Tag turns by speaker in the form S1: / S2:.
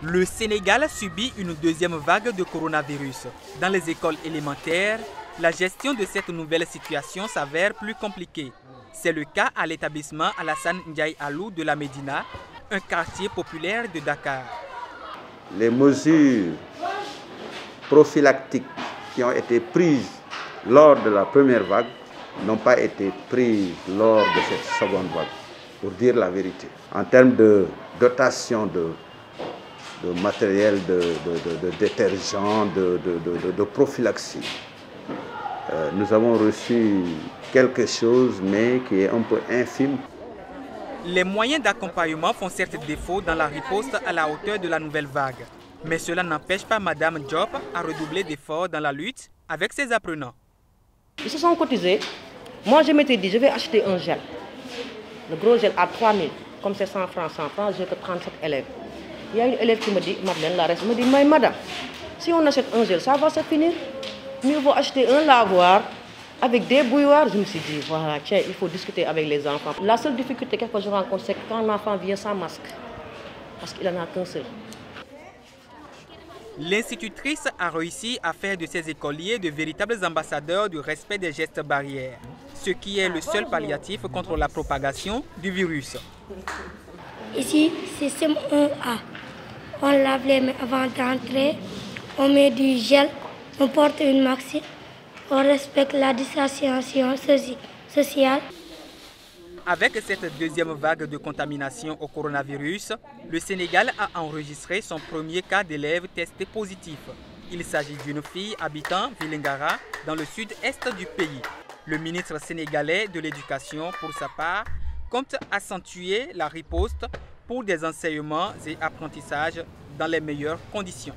S1: Le Sénégal subit une deuxième vague de coronavirus. Dans les écoles élémentaires, la gestion de cette nouvelle situation s'avère plus compliquée. C'est le cas à l'établissement Alassane Ndiaye Alou de la Médina, un quartier populaire de Dakar.
S2: Les mesures prophylactiques qui ont été prises lors de la première vague n'ont pas été prises lors de cette seconde vague, pour dire la vérité. En termes de dotation de matériel, de détergents, de prophylaxie, nous avons reçu quelque chose, mais qui est un peu infime.
S1: Les moyens d'accompagnement font certes défaut dans la riposte à la hauteur de la nouvelle vague. Mais cela n'empêche pas Mme Diop à redoubler d'efforts dans la lutte avec ses apprenants.
S3: Ils se sont cotisés. Moi, je m'étais dit, je vais acheter un gel. Le gros gel à 3 000. Comme c'est 100 francs, j'ai que 37 élèves. Il y a une élève qui me dit, Madeleine, la reste, me dit, mais madame, si on achète un gel, ça va se finir. Mieux vaut acheter un lavoir avec des bouilloires. Je me suis dit, voilà, tiens, il faut discuter avec les enfants. La seule difficulté que je rencontre, c'est quand l'enfant vient sans masque. Parce qu'il n'en a qu'un seul.
S1: L'institutrice a réussi à faire de ses écoliers de véritables ambassadeurs du respect des gestes barrières, ce qui est le seul palliatif contre la propagation du virus.
S4: Ici, système 1A. On lave les mains avant d'entrer, on met du gel, on porte une masque, on respecte la distanciation sociale.
S1: Avec cette deuxième vague de contamination au coronavirus, le Sénégal a enregistré son premier cas d'élève testé positif. Il s'agit d'une fille habitant Vélingara, dans le sud-est du pays. Le ministre sénégalais de l'Éducation, pour sa part, compte accentuer la riposte pour des enseignements et apprentissages dans les meilleures conditions.